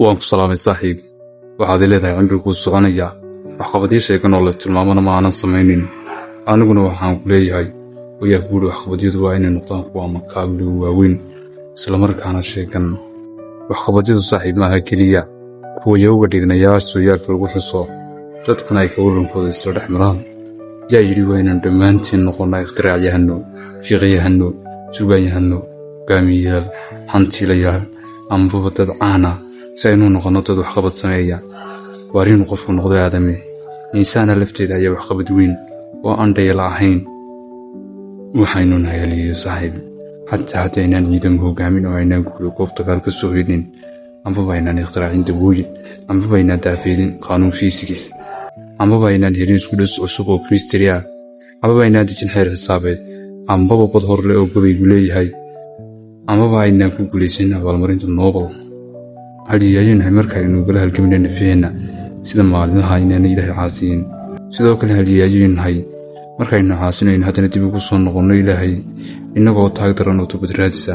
waan ku salaamay saaxiib. waxaad leedahay cimriguu soconaya waxqabadyo sheegan oo la tilmaamana ma aanan samaynin. aniguna waxaan ku leeyahay wayaa guuri waxqabadyadu waa inay noqdaan kuwa makaabili waaweyn islamarkaana sheegan. waxqabadyadu saaxiib maaha keliya kuwa yowga dhignayaasha sooyaalka lagu xuso dadkuna ay ka warankooda isla dhex maraan. yaa yidhi waa inaan dhammaantiin noqonnaa ikhtiraacyahanno, fiiqyahanno, sugaanyahanno, hogaamiyeyaal, hantiilayaal amaba dad caana si aynu noqonno dad waxqabad sameeya. waar inuu qofku noqdo aadame insaana lafteeda ayaa waxqabad weyn oo aan dhayala ahayn. waxaynu nahaliyo saaxiib xataa haddaynaan ciidan hogaamin oo aynaan guulo goob dagaal ka soo helin amaba aynaan ikhtiraacin dawooyin amaba aynaan daafeedin qaanuun fiisigiis amaba aynaan helin isku-dhis cusub oo kristiri ah amaba aynaan dejin xeer xisaabeed amaba bad hor leh oo gabaygu leeyahay amaba aynaan ku guulaysan abaalmarinta noobel. haliyayunahay markaaynu gala halgaminay nafaheenna sida maalinlaha inaana ilaahay caasiyin. sidoo kale haliyayunahay markaynu caasinayno haddana dib ugu soo noqonno ilaahay innagoo taag daran oo tubadраadisa.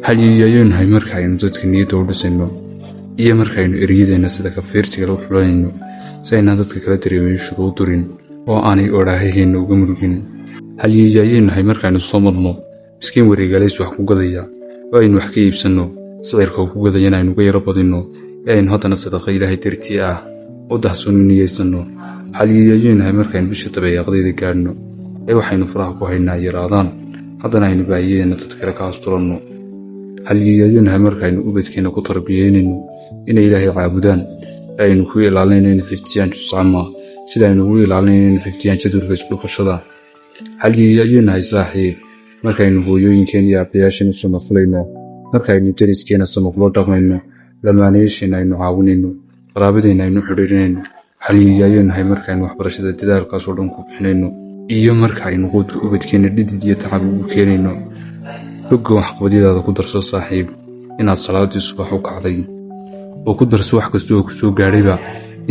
haliyayunahay markaaynu dadka niyadda u dhisayno iyo markaynu ereyadeenna sida kafiirsiga lagu xulanayno si aynaan dadka kala dareemayshadu u durin oo aanay odhaahaheenna uga murugin. haliyayunahay markaynu soo marno miskiin wareegaalays wax ku gadaya oo aynu wax ka iibsanno sicirka uu ku gadayana aynu uga yaro badinno ee aynu haddana sadaqa ilaahay dartii ah u dahsoon u niyeysanno. haliyayunahay markaynu bisha dabeeqadeeda gaadhno ee waxaynu faraha ku haynaa yaraadaan haddana aynu baahiyeenna dad kale ka asturanno. haliyayunahay markaynu ubadkeenna ku tarbiyeynayno inay ilaahay caabudaan ee aynu ku ilaalinayno inay xifdiyaan juscama sida aynu ugu ilaalinayno inay xifdiyaan jadwalka isdhufashada. haliyayunahay saaxiib markaynu hooyooyinkeen iyo aabbayaasheen u samafulayno markaynu dariskeenna samaqlo dhaqmayno lamaanayaasheenna aynu caawinayno qaraabadeenna aynu xidhiirinayno. haliyayunahay markaynu waxbarashada dadaalkaasoo dhan ku bixinayno iyo markaaynu quudka ubadkeenna dhidid iyo tacab ugu keenayno. bogga waxqabadyadaada ku darso saaxiib inaad salaadii subax u kacday oo ku darso wax kasta oo ku soo gaadhayba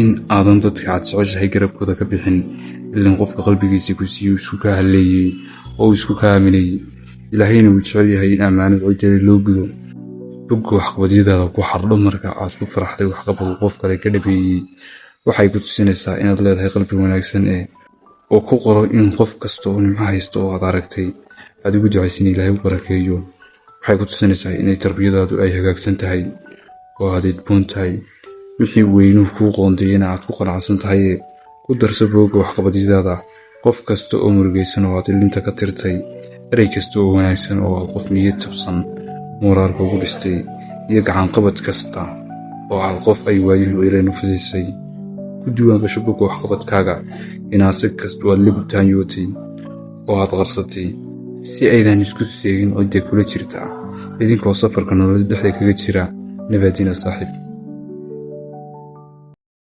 in aadan dadka aad jeceshahay garabkooda ka bixin ilin qofka qalbigiisii ku siiyey isku ka halleeyey oo isku ka aaminayey ilaahayna wuu jecel yahay in ammaanad ciddada loo gudo. bogga waxqabadyadaada ku xardho marka aad ku faraxday waxqabadu qof kale ka dhabeeyey waxay ku tusinaysaa inaad leedahay qalbi wanaagsan oo ku qoro in qof kasta oo nimco haysto oo aad aragtay aad ugu ducaysin ilaahay u barakeeyo. waxay ku tusinaysaa inay tarbiyadaadu ay hagaagsan tahay oo aad idboon tahay wixii weynuhu kuu qoondayena aad ku qanacsan tahay. ku darso bogga waxqabadyadaada qof kasta oo murugaysan oo aad ilinta ka tirtay, erey kasta oo wanaagsan oo aad qof niyad jabsan muuraalka ugu dhistay, iyo gacanqabad kasta oo aad qof ay waayuhu ileen u fidisay. ku diiwaangasho bogga waxqabadkaaga inaase kastoo aad la gubtaanyootay oo aad qarsatay si aydan isku seegin cidda kula jirta idinkoo safarka nolol dhexda kaga jira. nabaadiina saaxiib.